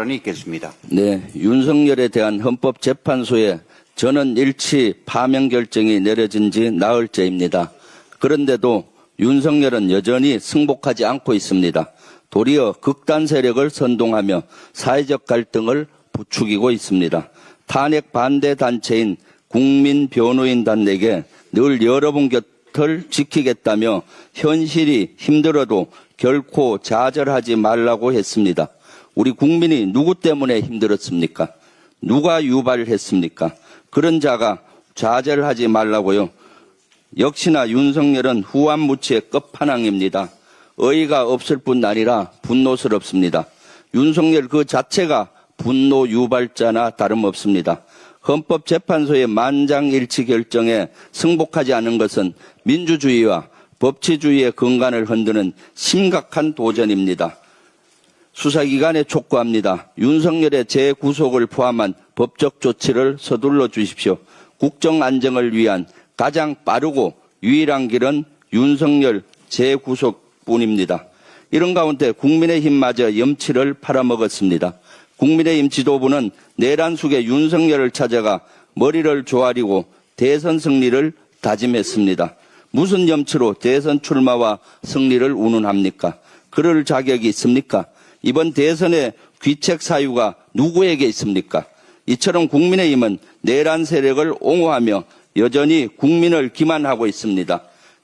발언이 있겠습니다. 네, 윤석열에 대한 헌법재판소의 전원 일치 파면 결정이 내려진 지 나흘째입니다. 그런데도 윤석열은 여전히 승복하지 않고 있습니다. 도리어 극단 세력을 선동하며 사회적 갈등을 부추기고 있습니다. 탄핵 반대 단체인 국민변호인단에게 늘 여러분 곁을 지키겠다며 현실이 힘들어도 결코 좌절하지 말라고 했습니다. 우리 국민이 누구 때문에 힘들었습니까? 누가 유발했습니까? 그런 자가 좌절하지 말라고요. 역시나 윤석열은 후한무치의 끝판왕입니다. 어이가 없을 뿐 아니라 분노스럽습니다. 윤석열 그 자체가 분노 유발자나 다름없습니다. 헌법재판소의 만장일치 결정에 승복하지 않은 것은 민주주의와 법치주의의 근간을 흔드는 심각한 도전입니다. 수사기관에 촉구합니다. 윤석열의 재구속을 포함한 법적 조치를 서둘러 주십시오. 국정 안정을 위한 가장 빠르고 유일한 길은 윤석열 재구속뿐입니다. 이런 가운데 국민의힘마저 염치를 팔아먹었습니다. 국민의힘 지도부는 내란 속에 윤석열을 찾아가 머리를 조아리고 대선 승리를 다짐했습니다. 무슨 염치로 대선 출마와 승리를 운운합니까? 그럴 자격이 있습니까? 이번 대선의 귀책 사유가 누구에게 있습니까? 이처럼 국민의힘은 내란 세력을 옹호하며 여전히 국민을 기만하고 있습니다.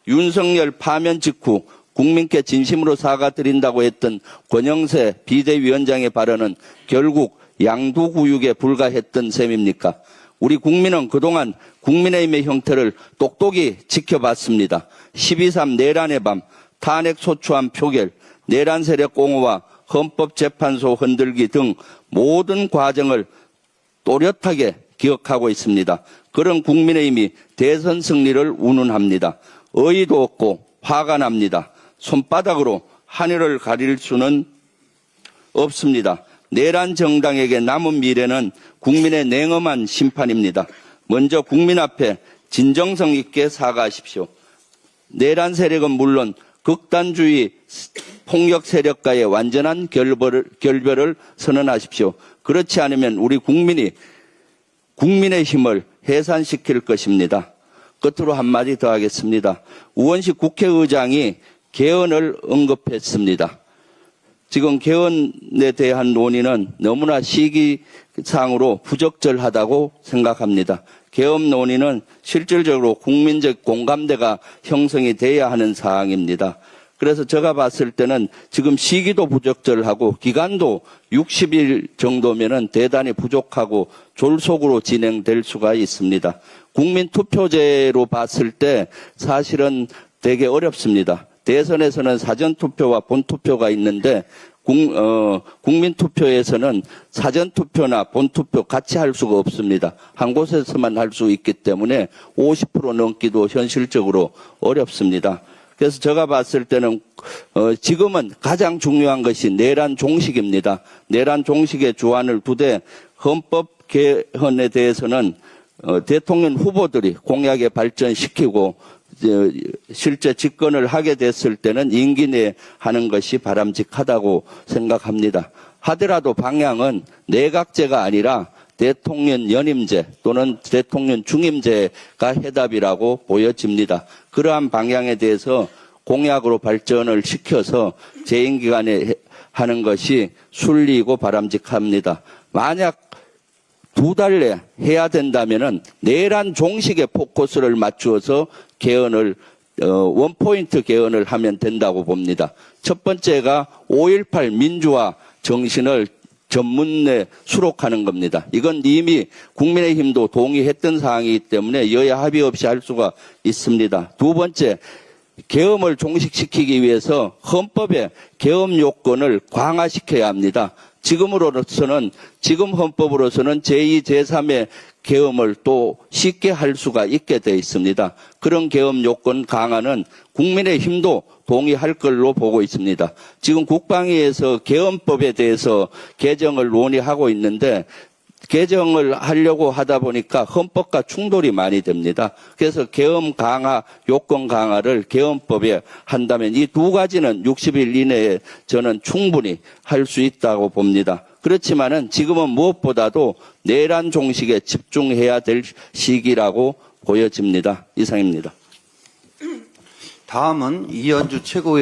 윤석열 파면 직후 국민께 진심으로 사과드린다고 했던 권영세 비대위원장의 발언은 결국 양두구육에 불과했던 셈입니까? 우리 국민은 그동안 국민의힘의 형태를 똑똑히 지켜봤습니다. 12.3 내란의 밤, 탄핵 소추안 표결, 내란 세력 옹호와 헌법재판소 흔들기 등 모든 과정을 또렷하게 기억하고 있습니다. 그런 국민의힘이 대선 승리를 운운합니다. 어이도 없고 화가 납니다. 손바닥으로 하늘을 가릴 수는 없습니다. 내란 정당에게 남은 미래는 국민의 냉엄한 심판입니다. 먼저 국민 앞에 진정성 있게 사과하십시오. 내란 세력은 물론 극단주의 폭력 세력과의 완전한 결별을 선언하십시오. 그렇지 않으면 우리 국민이 국민의 힘을 해산시킬 것입니다. 끝으로 한마디 더 하겠습니다. 우원식 국회의장이 개헌을 언급했습니다. 지금 개헌에 대한 논의는 너무나 시기상으로 부적절하다고 생각합니다. 개헌 논의는 실질적으로 국민적 공감대가 형성이 돼야 하는 사항입니다. 그래서 제가 봤을 때는 지금 시기도 부적절하고 기간도 60일 정도면은 대단히 부족하고 졸속으로 진행될 수가 있습니다. 국민투표제로 봤을 때 사실은 되게 어렵습니다. 대선에서는 사전투표와 본투표가 있는데 국민투표에서는 사전투표나 본투표 같이 할 수가 없습니다. 한 곳에서만 할 수 있기 때문에 50% 넘기도 현실적으로 어렵습니다. 그래서 제가 봤을 때는 지금은 가장 중요한 것이 내란 종식입니다. 내란 종식의 주안을 두되 헌법 개헌에 대해서는 대통령 후보들이 공약에 발전시키고 실제 집권을 하게 됐을 때는 임기 내에 하는 것이 바람직하다고 생각합니다. 하더라도 방향은 내각제가 아니라 대통령 연임제 또는 대통령 중임제가 해답이라고 보여집니다. 그러한 방향에 대해서 공약으로 발전을 시켜서 재임 기간에 하는 것이 순리이고 바람직합니다. 만약 2달 내 해야 된다면은 내란 종식에 포커스를 맞추어서 개헌을 원포인트 개헌을 하면 된다고 봅니다. 첫 번째가 5.18 민주화 정신을 전문에 수록하는 겁니다. 이건 이미 국민의힘도 동의했던 사항이기 때문에 여야 합의 없이 할 수가 있습니다. 두 번째, 계엄을 종식시키기 위해서 헌법의 계엄 요건을 강화시켜야 합니다. 지금 헌법으로서는 제2, 제3의 계엄을 또 쉽게 할 수가 있게 되어 있습니다. 그런 계엄 요건 강화는 국민의힘도 동의할 걸로 보고 있습니다. 지금 국방위에서 계엄법에 대해서 개정을 논의하고 있는데 개정을 하려고 하다 보니까 헌법과 충돌이 많이 됩니다. 그래서 계엄 강화, 요건 강화를 계엄법에 한다면 이 두 가지는 60일 이내에 저는 충분히 할 수 있다고 봅니다. 그렇지만은 지금은 무엇보다도 내란 종식에 집중해야 될 시기라고 보여집니다. 이상입니다. 다음은 이현주 최고위원.